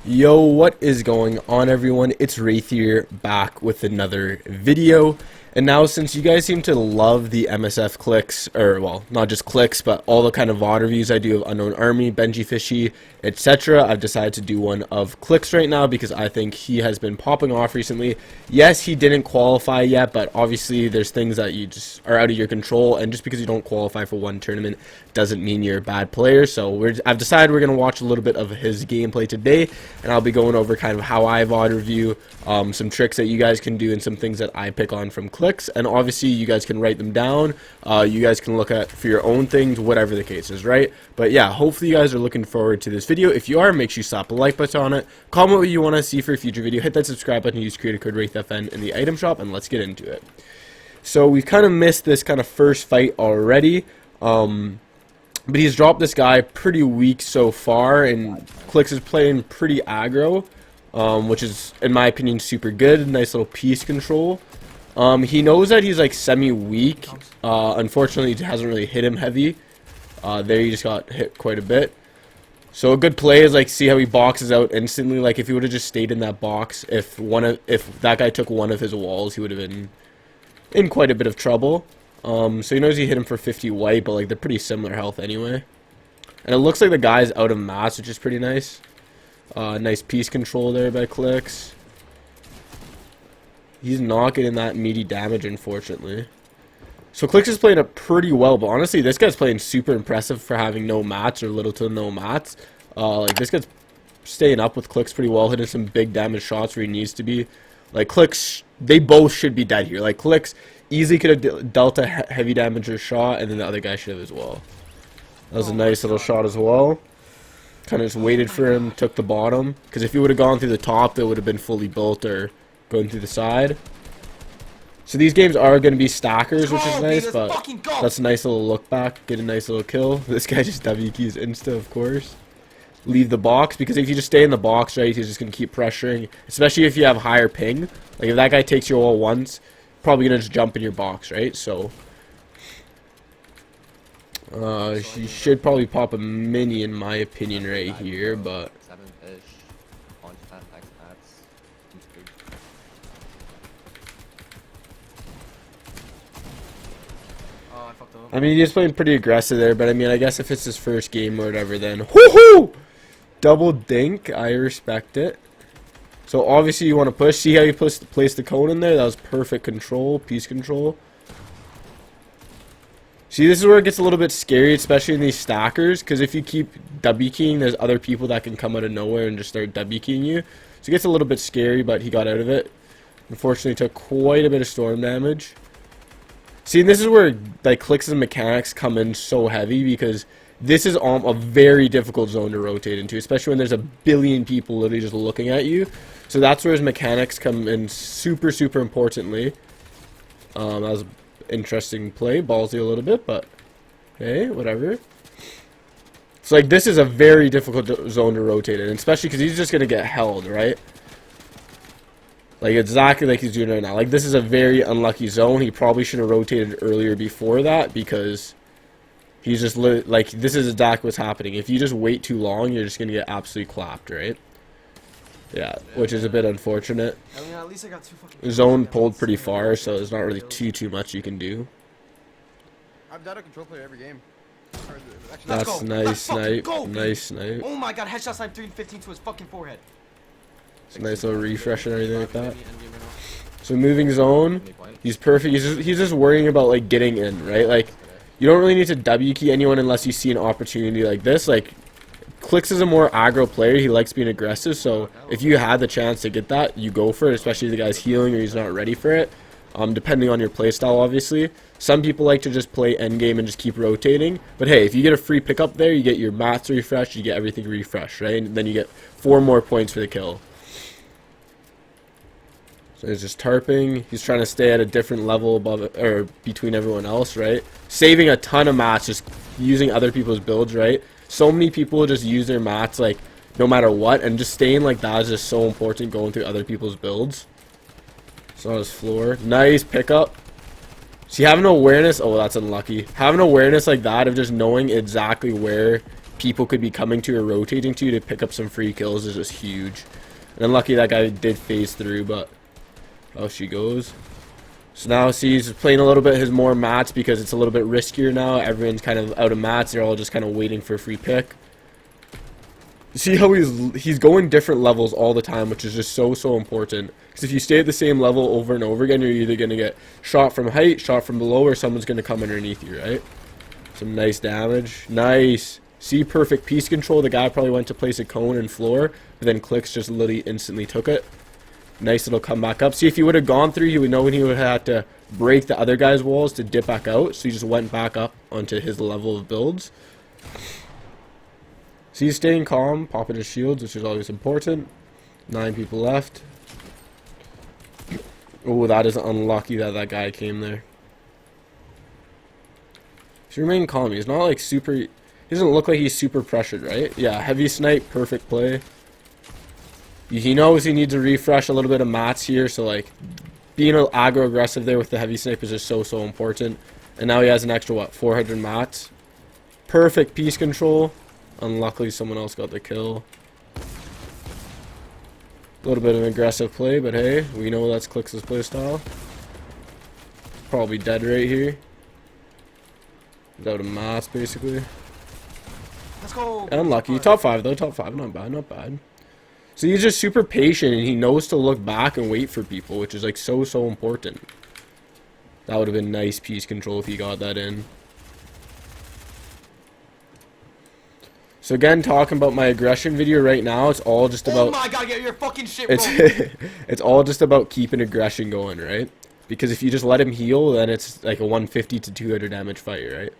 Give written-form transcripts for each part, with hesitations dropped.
Yo, what is going on, everyone? It's Wraith here, back with another video. And now, since you guys seem to love the MSF Clix, or well, not just Clix, but all the kind of VOD reviews I do of Unknown Army, Benji Fishy, etc., I've decided to do one of Clix right now because I think he has been popping off recently. Yes, he didn't qualify yet, but obviously there's things that you just are out of your control, and just because you don't qualify for one tournament doesn't mean you're a bad player. So I've decided we're going to watch a little bit of his gameplay today, and I'll be going over kind of how I VOD review, some tricks that you guys can do, and some things that I pick on from Clix. And obviously you guys can write them down, you guys can look at for your own things, whatever the case is, right? But yeah, hopefully you guys are looking forward to this video. If you are, make sure you slap a like button on it, comment what you want to see for a future video, hit that subscribe button, use creator code WraithFN in the item shop, and let's get into it. So we've kind of missed this kind of first fight already, but he's dropped this guy pretty weak so far, and Clix is playing pretty aggro, which is, in my opinion, super good. Nice little piece control. He knows that he's like semi-weak. Unfortunately, it hasn't really hit him heavy. There he just got hit quite a bit. So a good play is like see how he boxes out instantly. Like if he would have just stayed in that box, if that guy took one of his walls, he would have been in quite a bit of trouble. So he knows he hit him for 50 white, but like they're pretty similar health anyway. And it looks like the guy's out of mats, which is pretty nice. Nice piece control there by Clix. He's not getting that meaty damage, unfortunately. So Clix is playing it pretty well, but honestly, this guy's playing super impressive for having no mats or little to no mats. Like this guy's staying up with Clix pretty well, hitting some big damage shots where he needs to be. Like Clix, they both should be dead here. Like Clix easily could have dealt a heavy damage or shot, and then the other guy should have as well. That was a nice little shot as well. Kind of just waited for him, took the bottom, because if he would have gone through the top, it would have been fully built or going through the side. So these games are going to be stackers, which is nice, but that's a nice little look back. Get a nice little kill. This guy just W keys insta, of course. Leave the box, because if you just stay in the box, right, he's just going to keep pressuring, especially if you have higher ping. Like if that guy takes your wall once, probably going to just jump in your box, right? So he should probably pop a mini in my opinion right here, but I mean, he's playing pretty aggressive there, but I mean, I guess if it's his first game or whatever, then woohoo! Double dink, I respect it. So obviously you want to push. See how you placed the cone in there? That was perfect control, piece control. See, this is where it gets a little bit scary, especially in these stackers, because if you keep W keying, there's other people that can come out of nowhere and just start W keying you. So it gets a little bit scary, but he got out of it. Unfortunately, took quite a bit of storm damage. See, this is where like Clix's mechanics come in so heavy, because this is a very difficult zone to rotate into, especially when there's a billion people literally just looking at you. So that's where his mechanics come in super, super importantly. That was an interesting play, ballsy a little bit, but hey, whatever. So like this is a very difficult zone to rotate in, especially because he's just gonna get held, right? Like exactly like he's doing right now. Like this is a very unlucky zone. He probably should have rotated earlier before that, because he's just like this is exactly what's happening. If you just wait too long, you're just gonna get absolutely clapped, right? Yeah, which is a bit unfortunate. I mean, at least I got two fucking zone pulled pretty far, so there's not really too much you can do. I've done a control player every game. That's nice snipe. Nice snipe. Oh my god, headshot snipe 315 to his fucking forehead. It's a nice little refresh and everything like that. So moving zone, he's perfect. He's just worrying about like getting in, right? Like you don't really need to W key anyone unless you see an opportunity like this. Like Clix is a more aggro player. He likes being aggressive, so if you had the chance to get that, you go for it, especially if the guy's healing or he's not ready for it. Depending on your playstyle, obviously. Some people like to just play endgame and just keep rotating. But hey, if you get a free pickup there, you get your mats refreshed, you get everything refreshed, right? And then you get 4 more points for the kill. So he's just tarping. He's trying to stay at a different level above it, or between everyone else, right? Saving a ton of mats, just using other people's builds, right? So many people just use their mats like no matter what, and just staying like that is just so important, going through other people's builds. So on his floor. Nice pickup. See, having awareness, oh, that's unlucky. Having awareness like that of just knowing exactly where people could be coming to or rotating to pick up some free kills is just huge. And unlucky that guy did phase through, but oh, she goes. So now see, he's playing a little bit his more mats because it's a little bit riskier now. Everyone's kind of out of mats. They're all just kind of waiting for a free pick. See how he's going different levels all the time, which is just so important. Because if you stay at the same level over and over again, you're either going to get shot from height, shot from below, or someone's going to come underneath you, right? Some nice damage. Nice. See, perfect piece control. The guy probably went to place a cone and floor, but then Clix just literally instantly took it. Nice little comeback up. See, if he would have gone through, he would know when he would have had to break the other guy's walls to dip back out. So he just went back up onto his level of builds. So he's staying calm, popping his shields, which is always important. 9 people left. Oh, that is unlucky that that guy came there. If you remain calm, he's not like super... He doesn't look like he's super pressured, right? Yeah, heavy snipe, perfect play. He knows he needs to refresh a little bit of mats here, so like being aggro aggressive there with the heavy snipe is just so important. And now he has an extra, what, 400 mats. Perfect piece control. Unluckily, someone else got the kill. A little bit of an aggressive play, but hey, we know that's Clix's playstyle. Probably dead right here. He's out of mats, basically. Let's go. Unlucky. Top 5, though. Top 5. Not bad, not bad. So he's just super patient, and he knows to look back and wait for people, which is like so important. That would have been nice piece control if he got that in. So again, talking about my aggression video right now, it's all just about... Oh my god, get your fucking shit rolled. It's all just about keeping aggression going, right? Because if you just let him heal, then it's like a 150 to 200 damage fight, right?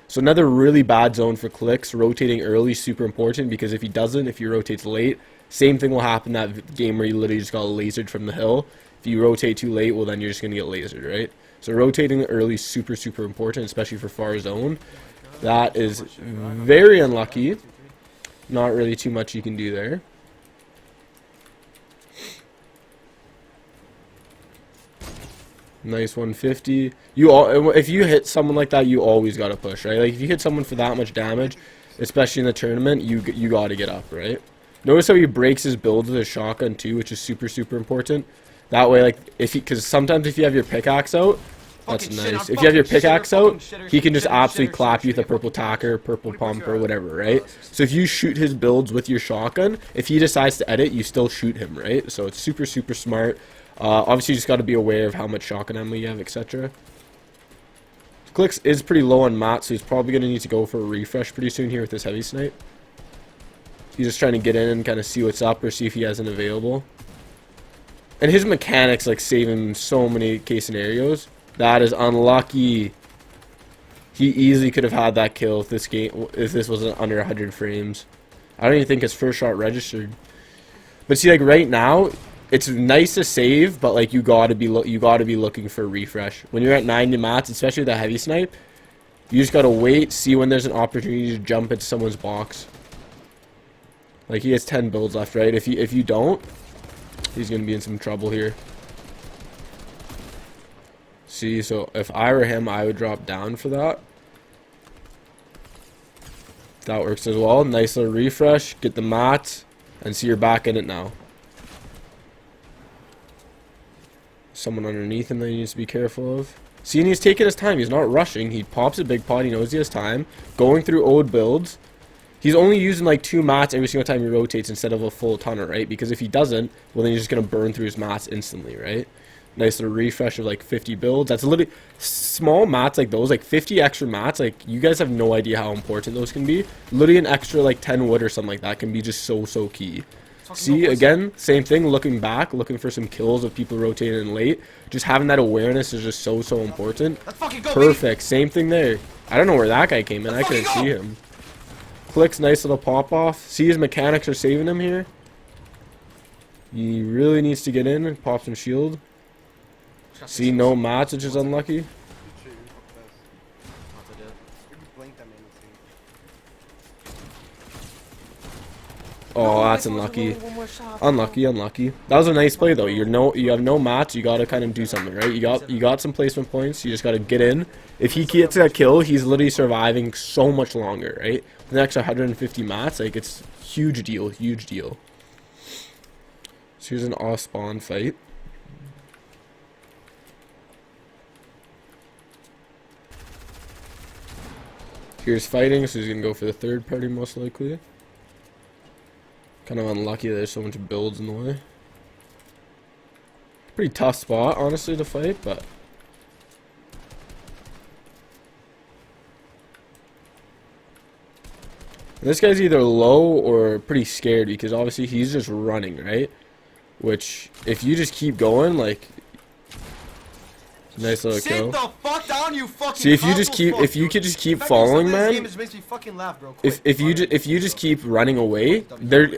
So another really bad zone for Clix. Rotating early is super important, because if he doesn't, if he rotates late, same thing will happen that game where you literally just got lasered from the hill. If you rotate too late, well then you're just going to get lasered, right? So rotating early is super important, especially for far zone. That is very unlucky. Not really too much you can do there. Nice 150. If you hit someone like that, you always gotta push, right? Like if you hit someone for that much damage, especially in the tournament, you gotta get up, right? Notice how he breaks his build with his shotgun too, which is super important. That way, like because sometimes if you have your pickaxe out, that's nice. If you have your pickaxe out, he can just absolutely clap you with a purple tacker, purple pump, or whatever, right? So if you shoot his builds with your shotgun, if he decides to edit, you still shoot him, right? So it's super smart. Obviously, you just got to be aware of how much shotgun ammo you have, etc. Clix is pretty low on mats, so he's probably going to need to go for a refresh pretty soon here with this heavy snipe. He's just trying to get in and kind of see what's up or see if he has an available. And his mechanics like save him so many case scenarios. That is unlucky. He easily could have had that kill if this wasn't under 100 frames. I don't even think his first shot registered. But see, like right now, it's nice to save, but like you gotta be looking for a refresh when you're at 90 mats, especially with that heavy snipe. You just gotta wait, see when there's an opportunity to jump into someone's box. Like he has 10 builds left, right? If you don't, he's gonna be in some trouble here. See, so if I were him, I would drop down for that. That works as well. Nice little refresh, get the mats, and see you're back in it now. Someone underneath him that he needs to be careful of. See, and he's taking his time. He's not rushing. He pops a big pot. He knows he has time. Going through old builds. He's only using like 2 mats every single time he rotates instead of a full tonner, right? Because if he doesn't, well then he's just going to burn through his mats instantly, right? Nice little refresh of like 50 builds. That's literally small mats like those, like 50 extra mats. Like you guys have no idea how important those can be. Literally an extra like 10 wood or something like that can be just so key. See, again, same thing, looking back, looking for some kills of people rotating in late. Just having that awareness is just so important. Perfect, same thing there. I don't know where that guy came in. I couldn't see him. Clix, nice little pop off. See, his mechanics are saving him here. He really needs to get in and pop some shield. See, no mats, which is unlucky. Oh, that's unlucky. Unlucky, unlucky. That was a nice play though. You have no mats. You gotta kind of do something, right? You got some placement points. You just gotta get in. If he gets that kill, he's literally surviving so much longer, right? The next 150 mats, like it's huge deal, huge deal. So here's an off spawn fight. Here's fighting, so he's gonna go for the third party most likely. Kind of unlucky that there's so much builds in the way. Pretty tough spot, honestly, to fight, but this guy's either low or pretty scared because obviously he's just running, right? Which, if you just keep going, like, nice little kill. Sit the fuck down, you fucking. See, if you could just keep following, man. If you just keep running away,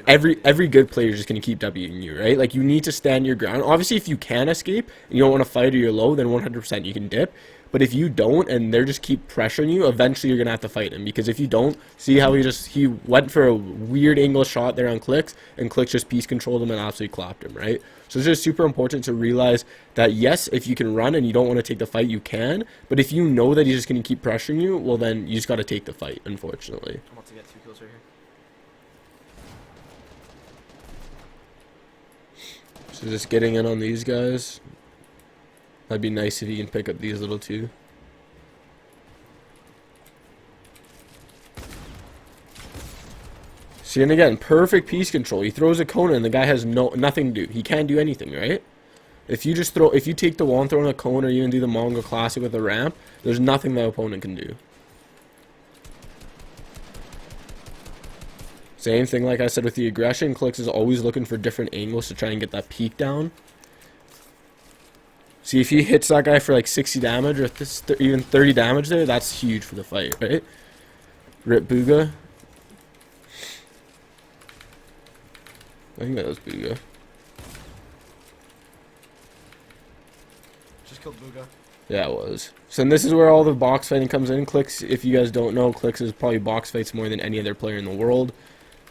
every good player is just gonna keep Wing you, right? Like you need to stand your ground. Obviously, if you can escape and you don't want to fight or you're low, then 100% you can dip. But if you don't and they're just keep pressuring you, eventually you're gonna have to fight him because if you don't, see how he went for a weird angle shot there on Clix and Clix just piece controlled him and absolutely clapped him, right? So it's just super important to realize that yes, if you can run and you don't want to take the fight, you can. But if you know that he's just gonna keep pressuring you, well then you just gotta take the fight, unfortunately. I'm about to get 2 kills right here. So just getting in on these guys. That'd be nice if you can pick up these little two. See, and again, perfect piece control. He throws a cone and the guy has nothing to do. He can't do anything, right? If you take the wall and throw in a cone or even do the Mongol Classic with a ramp, there's nothing the opponent can do. Same thing like I said with the aggression. Clix is always looking for different angles to try and get that peak down. See, if he hits that guy for like 60 damage or even 30 damage there, that's huge for the fight, right? Rip Booga. I think that was Booga. Just killed Booga. Yeah, it was. So this is where all the box fighting comes in. Clix, if you guys don't know, Clix is probably box fights more than any other player in the world.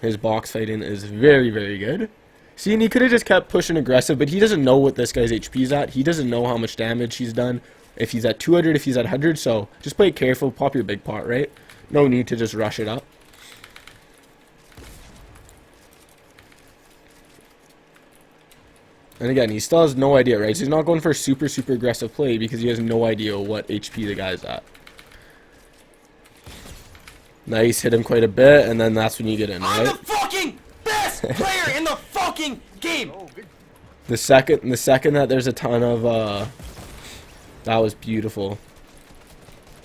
His box fighting is very, very good. See, and he could have just kept pushing aggressive, but he doesn't know what this guy's HP is at. He doesn't know how much damage he's done. If he's at 200, if he's at 100, so just play it careful, pop your big pot, right? No need to just rush it up. And again, he still has no idea, right? So he's not going for a super, super aggressive play because he has no idea what HP the guy's at. Nice, hit him quite a bit, and then that's when you get in, right? I'm the fucking best player in the fucking game! The second that there's a ton of, that was beautiful.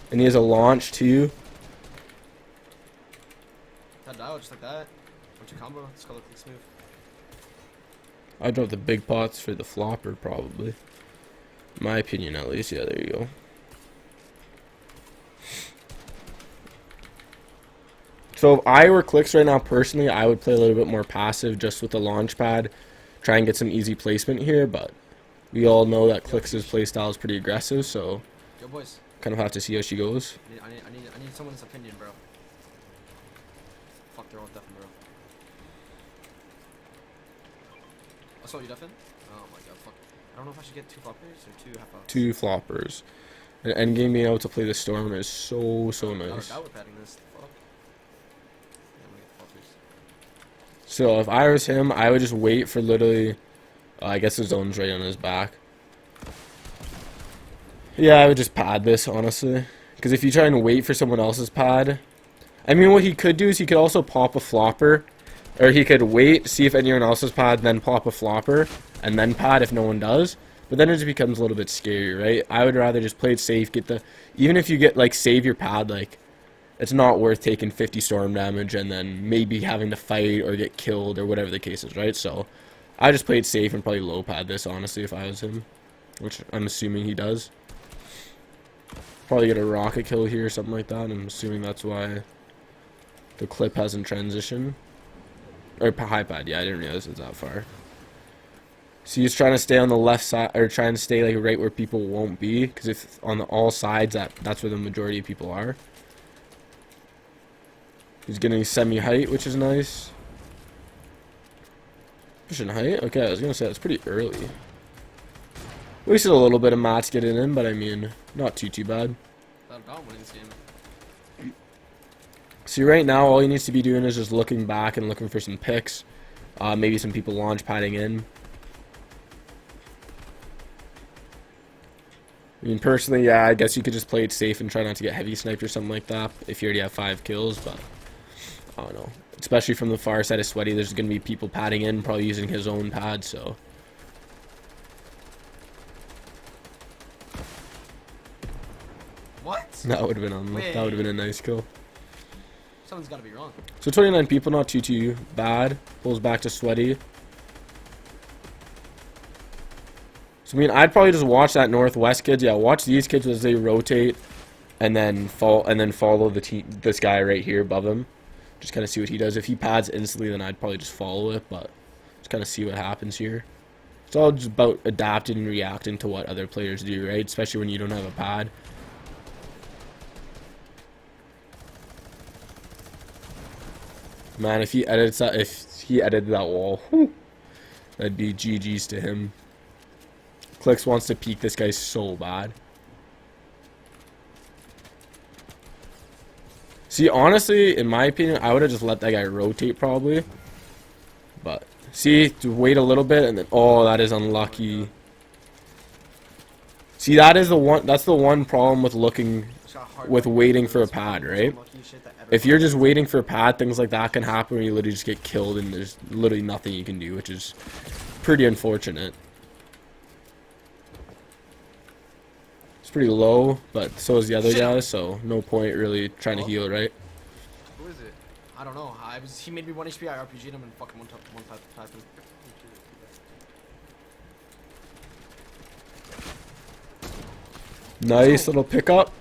And he has a launch, too. That dial, just like that. What's your combo? It's called a Clix move. I drove the big pots for the flopper, probably. In my opinion, at least. Yeah, there you go. So if I were Clix right now, personally, I would play a little bit more passive just with the launch pad. Try and get some easy placement here, but we all know that Clix's playstyle is pretty aggressive, so Yo, boys. kind of have to see how she goes. I need someone's opinion, bro. Fuck, they're all deafened, bro. Oh, you deafened? Oh my god, fuck. I don't know if I should get 2 floppers or 2 half outs. 2 floppers. And endgame being able to play the Storm is so nice. I would padding this. Fuck. Yeah, I'm gonna get floppers. So if I was him, I would just wait for literally, I guess the zone's right on his back. Yeah, I would just pad this, honestly. Because if you try and wait for someone else's pad, I mean, what he could do is he could also pop a flopper. Or he could wait, see if anyone else's pad, then pop a flopper, and then pad if no one does. But then it just becomes a little bit scary, right? I would rather just play it safe, get the... Even if you get, like, save your pad, like, it's not worth taking 50 storm damage and then maybe having to fight or get killed or whatever the case is, right? So, I just played safe and probably low pad this, honestly, if I was him. Which I'm assuming he does. Probably get a rocket kill here or something like that. I'm assuming that's why the clip hasn't transitioned. Or high pad, yeah, I didn't realize it was that far. So he's trying to stay on the left side, or trying to stay like right where people won't be, because if on all sides, that's where the majority of people are. He's getting semi-height, which is nice. Pushing height? Okay, I was gonna say that's pretty early. Wasted a little bit of mats getting in, but I mean, not too bad. Without a doubt winning this game. See, right now, all he needs to be doing is just looking back and looking for some picks. Maybe some people launch padding in. I mean, personally, yeah, I guess you could just play it safe and try not to get heavy sniped or something like that if you already have 5 kills, but I don't know. Especially from the far side of Sweaty, there's going to be people padding in, probably using his own pad, so. What? That would have been that would have been a nice kill. Something's got to be wrong. So 29 people, not too bad. Pulls back to Sweaty. So I mean, I'd probably just watch that northwest kids. Yeah, watch these kids as they rotate, and then follow this guy right here above him. Just kind of see what he does. If he pads instantly, then I'd probably just follow it, but just kind of see what happens here. It's all just about adapting and reacting to what other players do, right? Especially when you don't have a pad. Man, if he edited that wall, whew, that'd be GG's to him. Clix wants to peek this guy so bad. See, honestly, in my opinion, I would have just let that guy rotate probably. But, see, to wait a little bit and then, oh, that is unlucky. See, that's the one problem with waiting for a pad, right? If you're just waiting for a pad, things like that can happen where you literally just get killed and there's literally nothing you can do, which is pretty unfortunate. It's pretty low, but so is the other guy, so no point really trying to heal, right? Who is it? I don't know. He made me 1 HP, I RPG'd him and fucking one type him. Nice little pickup.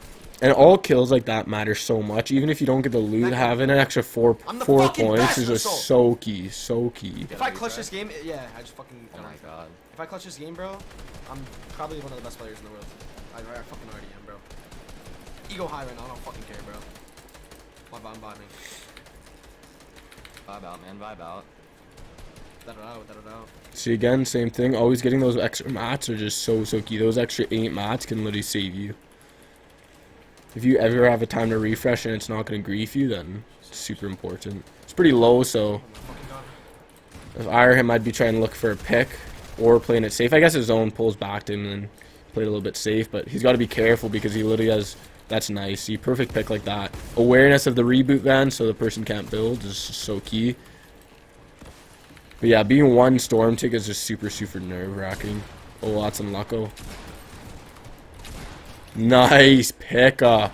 And all kills like that matter so much. Even if you don't get the loot, having an extra 4 points is just so key, so key. If I clutch this game, yeah, I just fucking. Oh my god. If I clutch this game, bro, I'm probably one of the best players in the world. I fucking already am, bro. Ego high right now, I don't fucking care, bro. I'm vibing. Vibe out, man, vibe out. That it out. See, again, same thing. Always getting those extra mats are just so key. Those extra 8 mats can literally save you. If you ever have a time to refresh and it's not going to grief you, then it's super important. It's pretty low, so if I were him, I'd be trying to look for a pick or playing it safe. I guess his zone pulls back to him and played a little bit safe, but he's got to be careful because he literally has. That's nice. See, perfect pick like that. Awareness of the reboot van so the person can't build is just so key. But yeah, being one storm tick is just super nerve-wracking. Oh, that's unlucky. Nice pickup.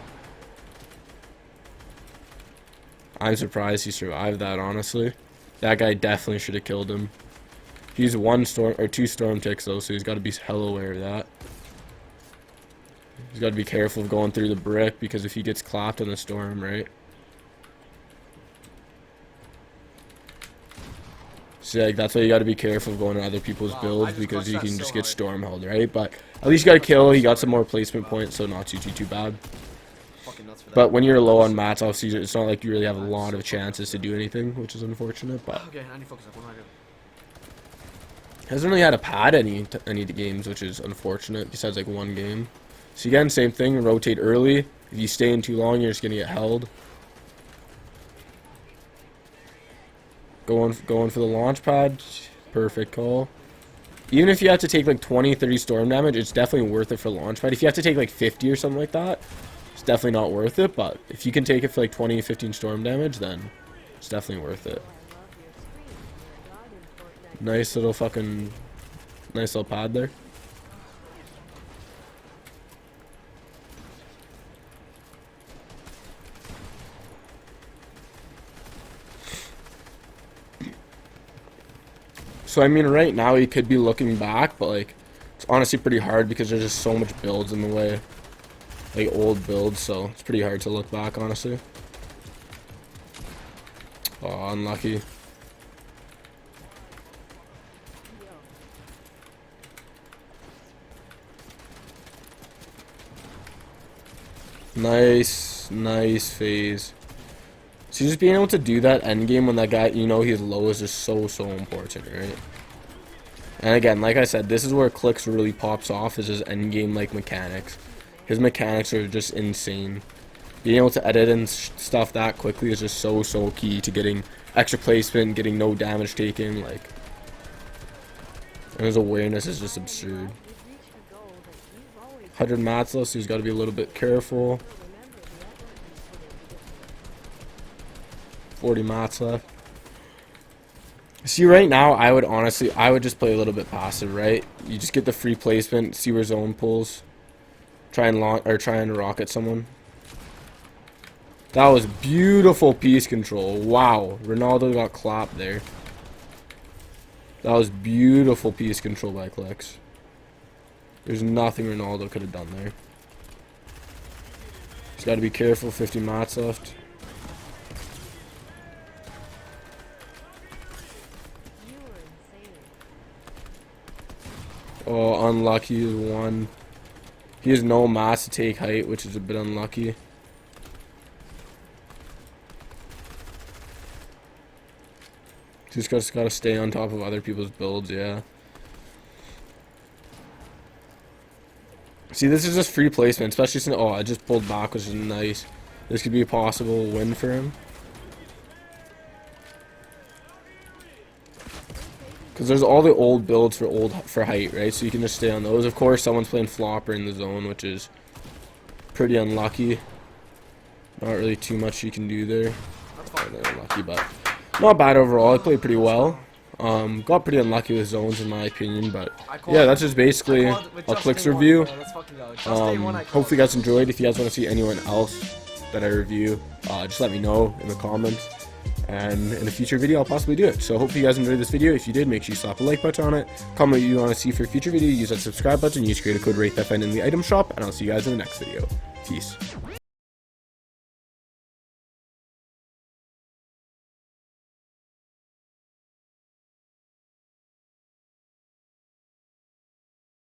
I'm surprised he survived that, honestly. That guy definitely should have killed him. He's 2 storm ticks though, so he's got to be hella aware of that. He's got to be careful of going through the brick because if he gets clapped in the storm, right? So like, that's why you got to be careful of going to other people's builds because you can just get storm held, right? But at least you got a kill. He got some more placement points, so not too bad. But when you're low on mats, obviously it's not like you really have a lot of chances to do anything, which is unfortunate. But okay, I need to focus up. What am I doing? Hasn't really had a pad any games, which is unfortunate. Besides like 1 game. So again, same thing. Rotate early. If you stay in too long, you're just gonna get held. Going for the launch pad. Perfect call. Even if you have to take like 20-30 storm damage, it's definitely worth it for launch pad. If you have to take like 50 or something like that, it's definitely not worth it. But if you can take it for like 20-15 storm damage, then it's definitely worth it. Nice little pad there. So I mean, right now he could be looking back, but like, it's honestly pretty hard because there's just so much builds in the way, like old builds. So it's pretty hard to look back, honestly. Oh, unlucky. Nice phase. So just being able to do that end game when that guy, you know, he's low is just so important, right? And again, like I said, this is where Clix really pops off, is his end game like mechanics. His mechanics are just insane. Being able to edit and stuff that quickly is just so key to getting extra placement, getting no damage taken, like. And his awareness is just absurd. 100 mats left, so he's got to be a little bit careful. 40 mats left. See, right now, I would just play a little bit passive, right? You just get the free placement, see where zone pulls, try and rocket someone. That was beautiful piece control. Wow, Ronaldo got clapped there. That was beautiful piece control by Clix. There's nothing Ronaldo could have done there. He's got to be careful. 50 mats left. Oh, unlucky is one. He has no mass to take height, which is a bit unlucky. Just gotta stay on top of other people's builds, yeah. See, this is just free placement, especially since, oh, I just pulled back, which is nice. This could be a possible win for him. Because there's all the old builds for height, right? So you can just stay on those. Of course, someone's playing flopper in the zone, which is pretty unlucky. Not really too much you can do there. Unlucky, but not bad overall. I played pretty well. Got pretty unlucky with zones in my opinion, but yeah, that's just basically a Clix review. Hopefully you guys enjoyed. If you guys want to see anyone else that I review, just let me know in the comments, and in a future video I'll possibly do it. So hopefully you guys enjoyed this video. If you did, make sure you slap a like button on it, comment what you want to see for a future video, use that subscribe button, use creator code WraithFN in the item shop, and I'll see you guys in the next video. Peace.